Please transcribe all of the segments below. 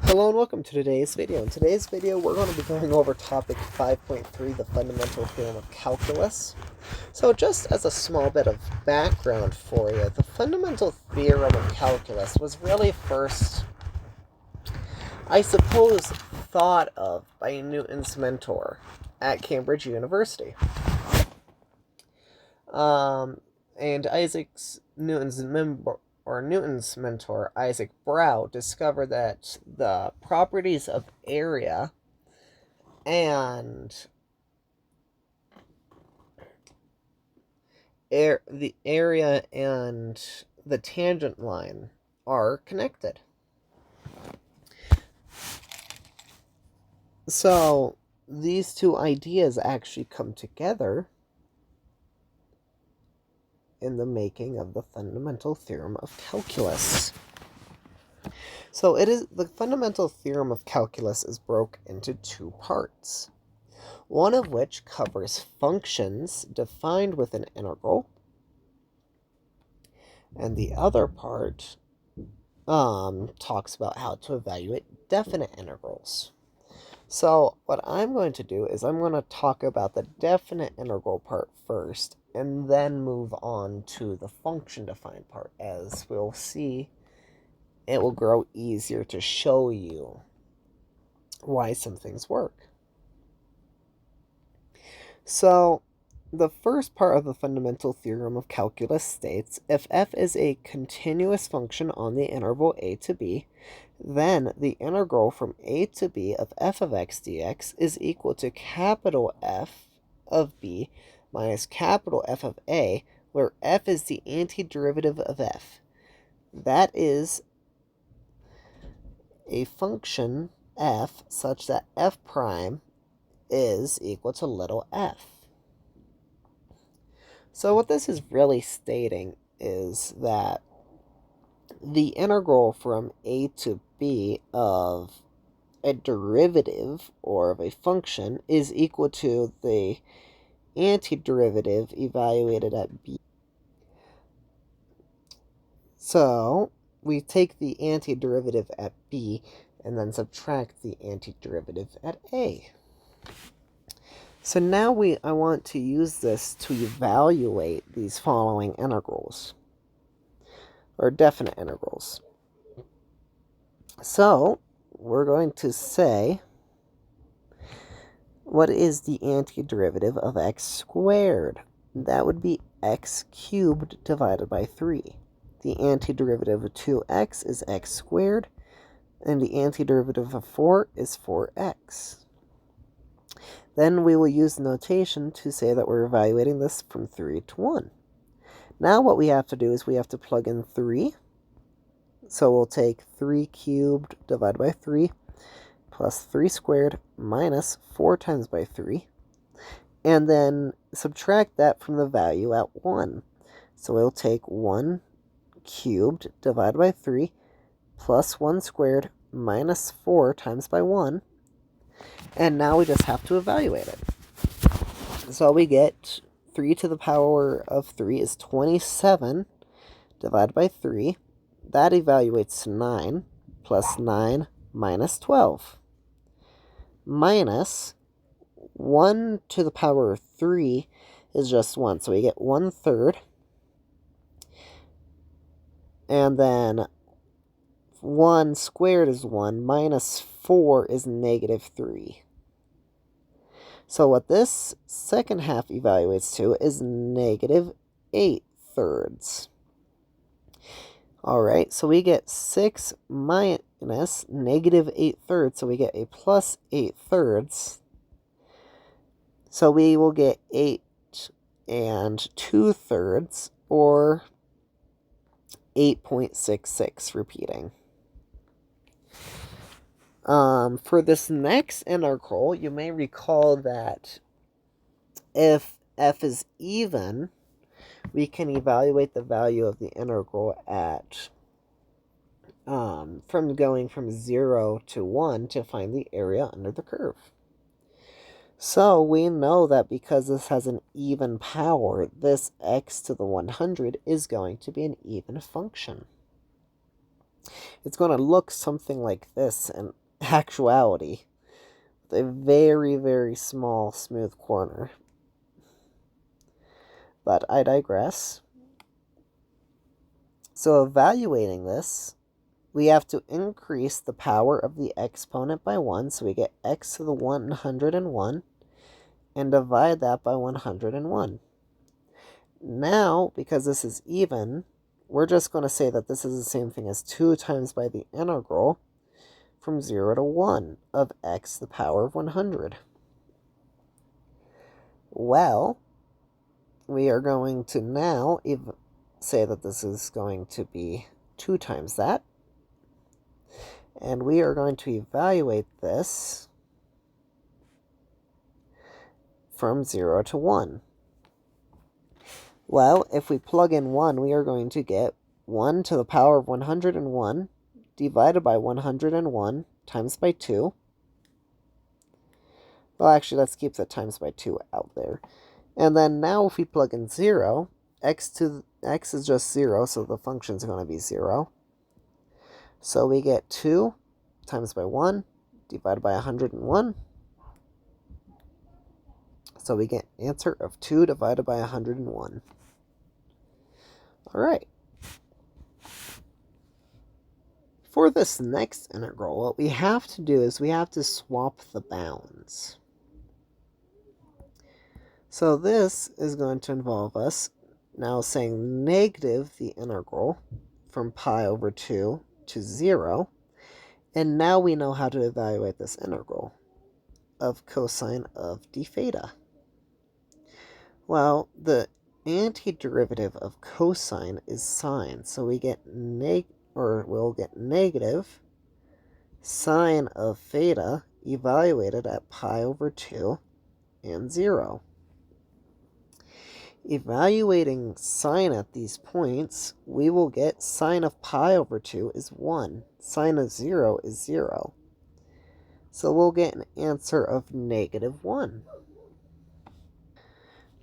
Hello and welcome to today's video. In today's video, we're going to be going over topic 5.3, the fundamental theorem of calculus. So just as a small bit of background for you, the fundamental theorem of calculus was really first, I suppose, thought of by Newton's mentor at Cambridge University. And Newton's mentor, Isaac Brow, discovered that the properties of area and the area and the tangent line are connected. So these two ideas actually come together in the making of the fundamental theorem of calculus. So the fundamental theorem of calculus is broken into two parts, one of which covers functions defined with an integral, and the other part talks about how to evaluate definite integrals. So what I'm going to do is I'm going to talk about the definite integral part first, and then move on to the function defined part. As we'll see, it will grow easier to show you why some things work. So the first part of the fundamental theorem of calculus states, if f is a continuous function on the interval a to b, then the integral from a to b of f of x dx is equal to capital F of b minus capital F of a, where f is the antiderivative of f. That is a function f such that f prime is equal to little f. So what this is really stating is that the integral from a to b of a derivative or of a function is equal to the antiderivative evaluated at b. So we take the antiderivative at b and then subtract the antiderivative at a. So now I want to use this to evaluate these following integrals, or definite integrals. So we're going to say, what is the antiderivative of x squared? That would be x cubed divided by 3. The antiderivative of 2x is x squared, and the antiderivative of 4 is 4x. Then we will use notation to say that we're evaluating this from 3 to 1. Now what we have to do is we have to plug in 3. So we'll take 3 cubed divided by 3 plus 3 squared minus 4 times by 3. And then subtract that from the value at 1. So we'll take 1 cubed divided by 3 plus 1 squared minus 4 times by 1. And now we just have to evaluate it. So we get 3 to the power of 3 is 27 divided by 3. That evaluates 9 plus 9 minus 12. Minus 1 to the power of 3 is just 1. So we get 1/3. And then 1 squared is 1, minus 4 is -3. So what this second half evaluates to is -8/3. Alright, so we get 6 minus -8/3, so we get a plus 8/3. So we will get 8 2/3, or 8.66, repeating. For this next integral, you may recall that if f is even, we can evaluate the value of the integral at from going from 0 to 1 to find the area under the curve. So we know that because this has an even power, this x to the 100 is going to be an even function. It's going to look something like this in actuality, with a very, very small smooth corner. But I digress. So evaluating this, we have to increase the power of the exponent by 1, so we get x to the 101, and divide that by 101. Now, because this is even, we're just going to say that this is the same thing as 2 times by the integral from 0 to 1 of x to the power of 100. Well, we are going to now say that this is going to be 2 times that. And we are going to evaluate this from 0 to 1. Well, if we plug in 1, we are going to get 1 to the power of 101 divided by 101 times by 2. Well, actually, let's keep the times by 2 out there. And then now if we plug in 0, x is just 0, so the function is going to be 0. So we get 2 times by 1 divided by 101. So we get an answer of 2 divided by 101. All right. For this next integral, what we have to do is we have to swap the bounds. So this is going to involve us now saying negative the integral from pi over 2 to 0. And now we know how to evaluate this integral of cosine of d theta. Well, the antiderivative of cosine is sine, so we get we'll get negative sine of theta evaluated at pi over 2 and 0. Evaluating sine at these points, we will get sine of pi over 2 is 1. Sine of 0 is 0. So we'll get an answer of negative 1.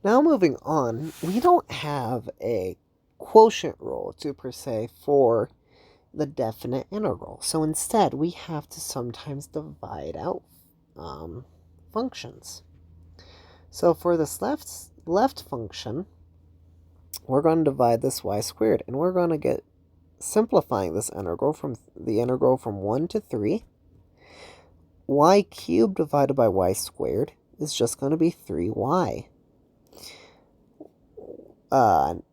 Now moving on, we don't have a quotient rule per se for the definite integral. So instead, we have to sometimes divide out functions. So for this left function, we're going to divide this y squared, and we're going to get simplifying this integral from the integral from 1 to 3. Y cubed divided by y squared is just going to be 3y.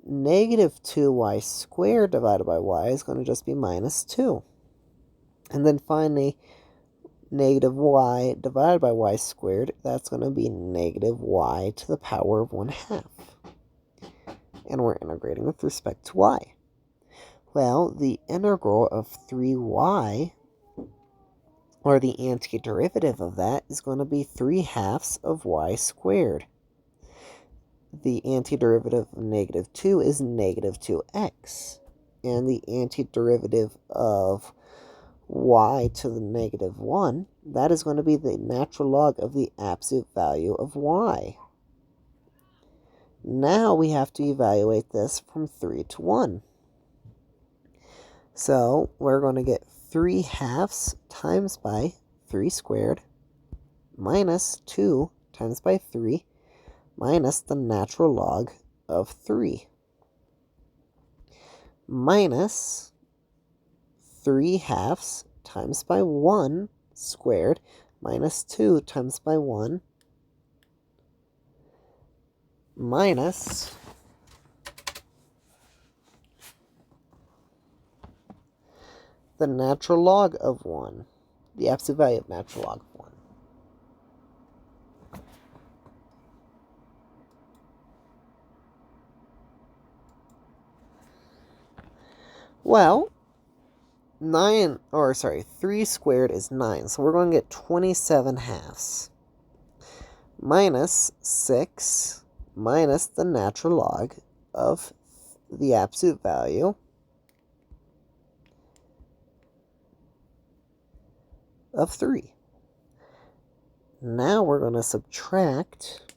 Negative 2y squared divided by y is going to just be minus 2. And then finally, negative y divided by y squared, that's going to be negative y to the power of 1/2. And we're integrating with respect to y. Well, the integral of 3y, or the antiderivative of that, is going to be 3/2 of y squared. The antiderivative of negative 2 is negative 2x. And the antiderivative of y to the negative 1, that is going to be the natural log of the absolute value of y. Now we have to evaluate this from 3 to 1. So we're going to get 3/2 times by 3 squared minus 2 times by 3 minus the natural log of 3 minus 3/2 times by 1 squared minus 2 times by 1 minus the natural log of 1, the absolute value of natural log of 1. Well, 3 squared is 9, so we're going to get 27/2 minus 6 minus the natural log of the absolute value of 3. Now we're going to subtract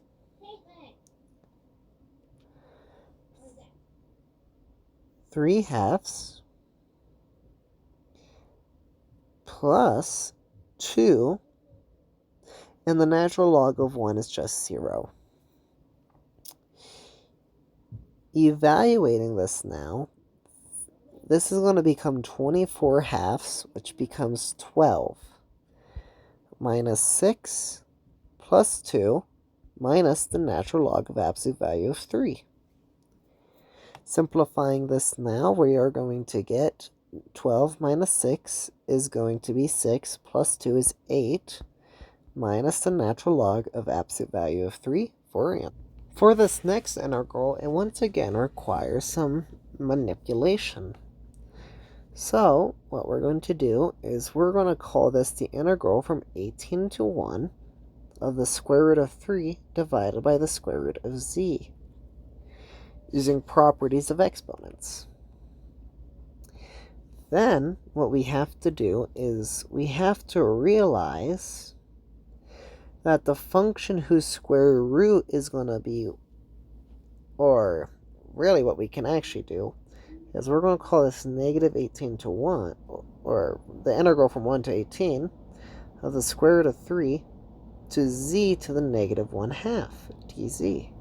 3/2 plus 2, and the natural log of 1 is just 0. Evaluating this now, this is going to become 24 halves, which becomes 12, minus 6 plus 2 minus the natural log of absolute value of 3. Simplifying this now, we are going to get 12 minus 6 is going to be 6, plus 2 is 8, minus the natural log of absolute value of 3 for our answer. For this next integral, it once again requires some manipulation. So, what we're going to do is we're going to call this the integral from 18 to 1 of the square root of 3 divided by the square root of z, using properties of exponents. Then, what we have to do is we have to realize that the function whose square root is going to be, or really what we can actually do, is we're going to call this negative 18 to 1, or the integral from 1 to 18 of the square root of 3 to z to the negative 1/2 dz.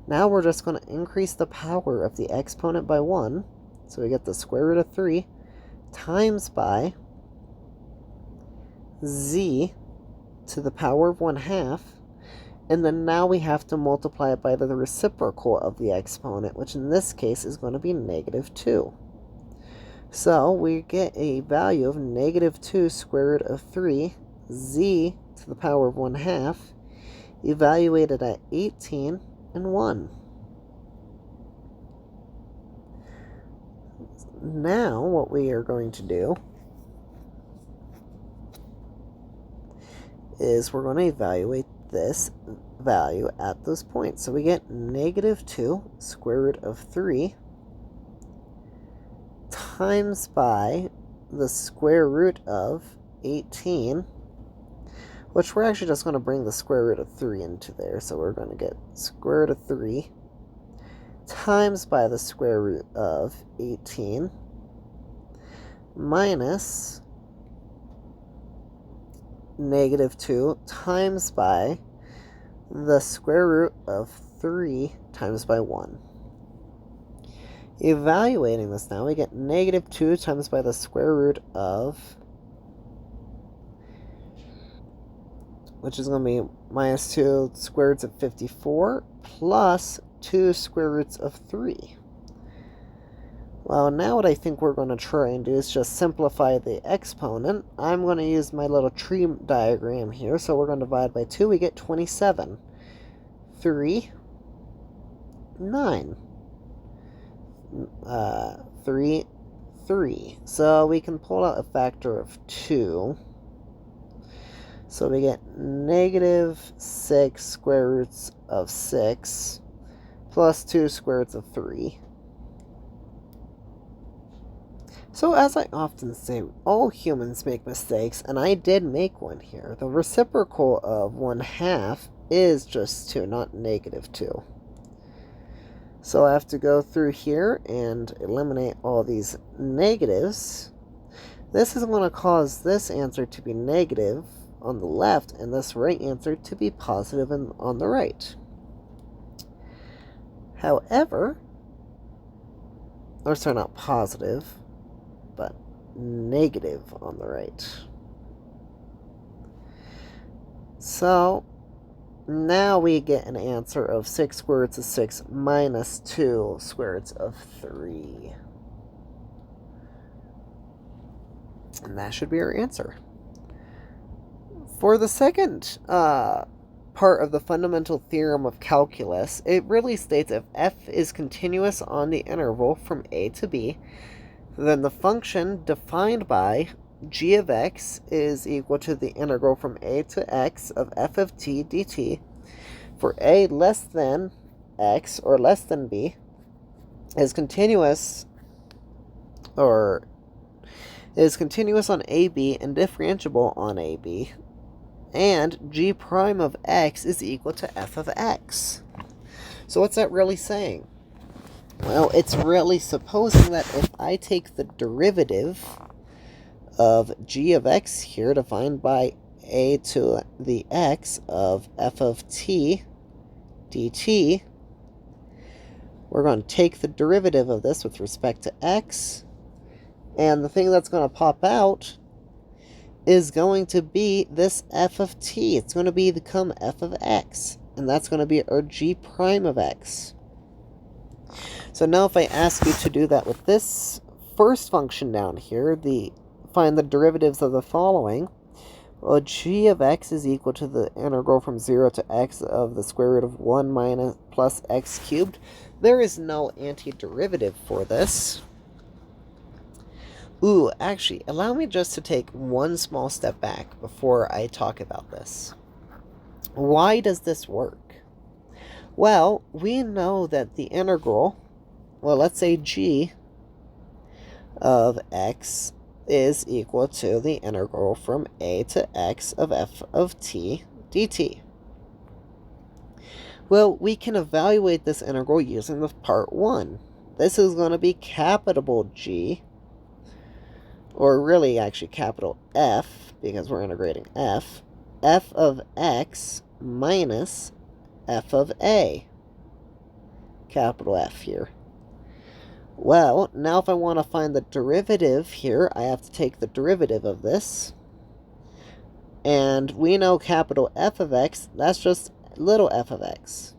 Now we're just going to increase the power of the exponent by 1, so we get the square root of 3 times by z to the power of 1/2, and then now we have to multiply it by the reciprocal of the exponent, which in this case is going to be negative 2. So we get a value of negative 2 square root of 3 z to the power of 1/2, evaluated at 18 and 1. Now what we are going to do is we're going to evaluate this value at those points. So we get negative 2 square root of 3 times by the square root of 18, which we're actually just going to bring the square root of 3 into there. So we're going to get square root of 3 times by the square root of 18 minus negative 2 times by the square root of 3 times by 1. Evaluating this now, we get negative 2 times by the square root of, which is going to be minus 2 square roots of 54 plus 2 square roots of 3. Well, now what I think we're going to try and do is just simplify the exponent. I'm going to use my little tree diagram here. So we're going to divide by 2. We get 27. 3, 9. 3, 3. So we can pull out a factor of 2. So we get negative 6 square roots of 6 plus 2 square roots of 3. So as I often say, all humans make mistakes, and I did make one here. The reciprocal of 1/2 is just 2, not negative 2. So I have to go through here and eliminate all these negatives. This is going to cause this answer to be negative on the left, and this right answer to be positive on the right. However, or sorry, not positive, but negative on the right. So now we get an answer of 6 square roots of 6 minus 2 square roots of 3. And that should be our answer. For the second part of the fundamental theorem of calculus, it really states if f is continuous on the interval from a to b, then the function defined by g of x is equal to the integral from a to x of f of t dt for a less than x or less than b is continuous, or is continuous on AB and differentiable on AB, and g prime of x is equal to f of x. So what's that really saying? Well, it's really supposing that if I take the derivative of g of x here, defined by a to the x of f of t dt. We're going to take the derivative of this with respect to x, and the thing that's going to pop out is going to be this f of t. It's going to become f of x, and that's going to be our g prime of x. So now if I ask you to do that with this first function down here, find the derivatives of the following. Well, g of x is equal to the integral from 0 to x of the square root of 1 minus plus x cubed. There is no antiderivative for this. Ooh, actually, allow me just to take one small step back before I talk about this. Why does this work? Well, we know that the integral, well, let's say g of x is equal to the integral from a to x of f of t dt. Well, we can evaluate this integral using the part 1. This is going to be capital G, or really actually capital F, because we're integrating f of x minus f of a. Capital F here. Well, now if I want to find the derivative here, I have to take the derivative of this. And we know capital F of x, that's just little f of x.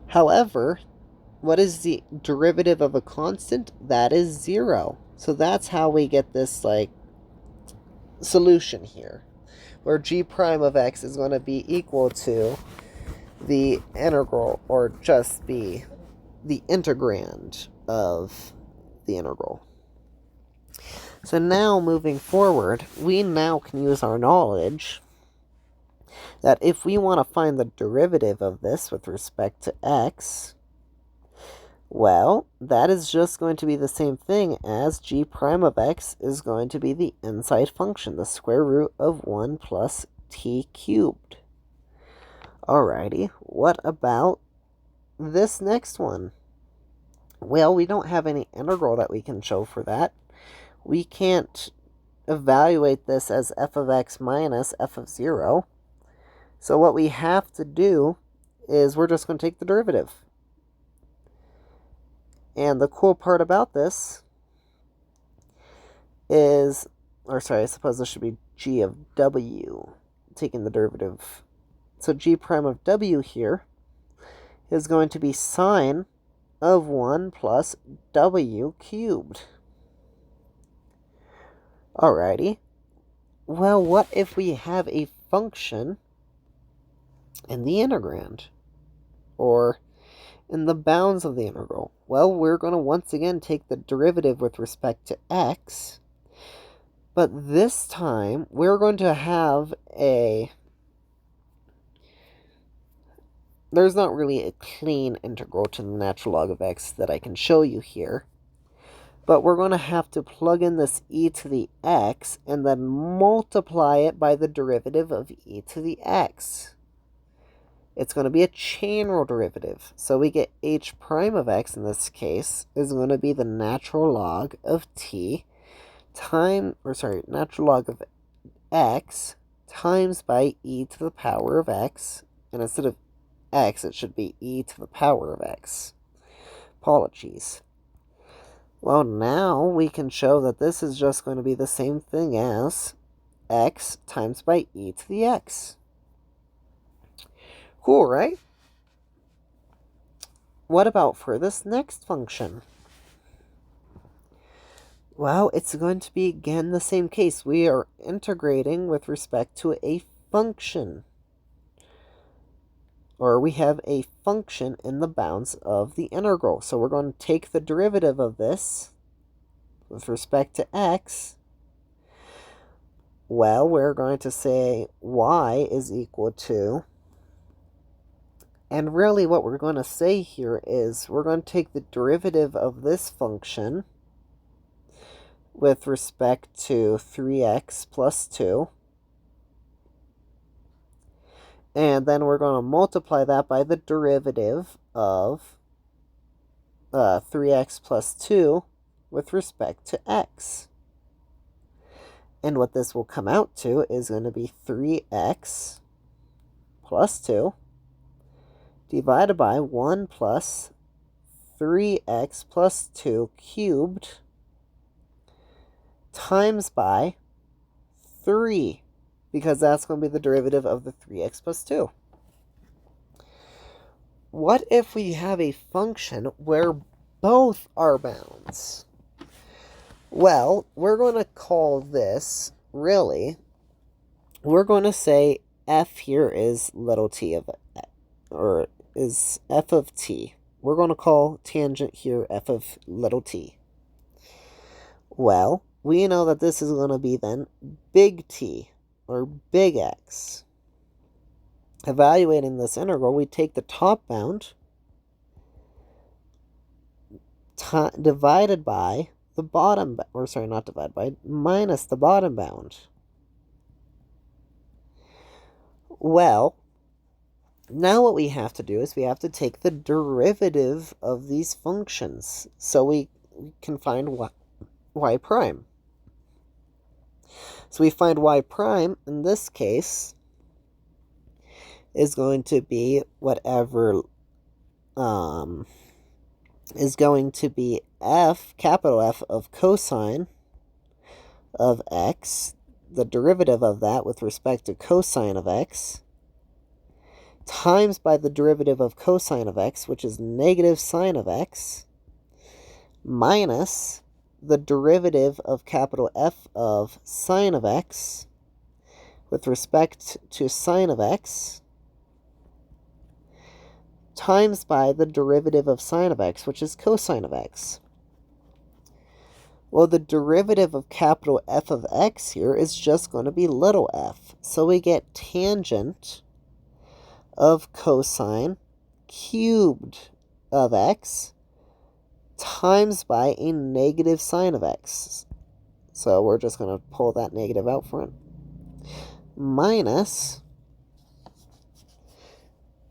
However, what is the derivative of a constant? That is 0. So that's how we get this, solution here, where g prime of x is going to be equal to the integral, or just be the integrand of the integral. So now, moving forward, we now can use our knowledge that if we want to find the derivative of this with respect to x, well, that is just going to be the same thing as g prime of x is going to be the inside function, the square root of 1 plus t cubed. Alrighty, what about this next one? Well, we don't have any integral that we can show for that. We can't evaluate this as f of x minus f of 0. So what we have to do is we're just going to take the derivative. And the cool part about this is, I suppose this should be g of w, taking the derivative. So g prime of w here is going to be sine of 1 plus w cubed. Alrighty. Well, what if we have a function in the integrand, or in the bounds of the integral? Well, we're going to once again take the derivative with respect to x, but this time we're going to have there's not really a clean integral to the natural log of x that I can show you here, but we're going to have to plug in this e to the x and then multiply it by the derivative of e to the x. It's going to be a chain rule derivative. So we get h prime of x in this case is going to be the natural log of natural log of x times by e to the power of x. And instead of x, it should be e to the power of x. Apologies. Well, now we can show that this is just going to be the same thing as x times by e to the x. Cool, right? What about for this next function? Well, it's going to be again the same case. We are integrating with respect to a function, or we have a function in the bounds of the integral. So we're going to take the derivative of this with respect to x. Well, we're going to say y is equal to, and really what we're going to say here is we're going to take the derivative of this function with respect to 3x plus 2. And then we're going to multiply that by the derivative of 3x plus 2 with respect to x. And what this will come out to is going to be 3x plus 2 divided by 1 plus 3x plus 2 cubed times by 3, because that's going to be the derivative of the 3x plus 2. What if we have a function where both are bounds? Well, we're going to call this, really, we're going to say f here is little t of it, or is f of t. We're going to call tangent here f of little t. Well, we know that this is going to be then big T, or big X. Evaluating this integral, we take the top bound divided by the bottom, or sorry, not divided by, minus the bottom bound. Well, now what we have to do is we have to take the derivative of these functions so we can find y prime. So we find y prime, in this case, is going to be whatever is going to be f, capital F, of cosine of x, the derivative of that with respect to cosine of x, times by the derivative of cosine of x, which is negative sine of x, minus the derivative of capital F of sine of x with respect to sine of x, times by the derivative of sine of x, which is cosine of x. Well, the derivative of capital F of x here is just going to be little f. So we get tangent of cosine cubed of x times by a negative sine of x. So we're just going to pull that negative out front. Minus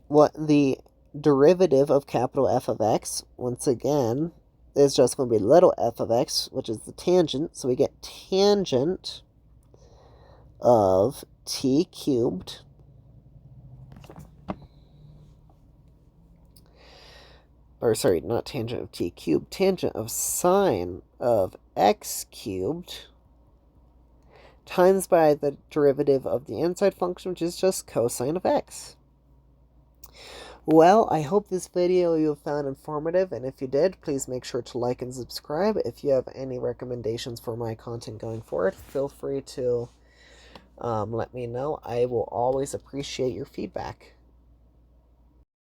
what the derivative of capital F of x, once again, is just going to be little f of x, which is the tangent. So we get tangent of t cubed or sorry, not tangent of t cubed, tangent of sine of x cubed times by the derivative of the inside function, which is just cosine of x. Well, I hope this video you have found informative, and if you did, please make sure to like and subscribe. If you have any recommendations for my content going forward, feel free to let me know. I will always appreciate your feedback.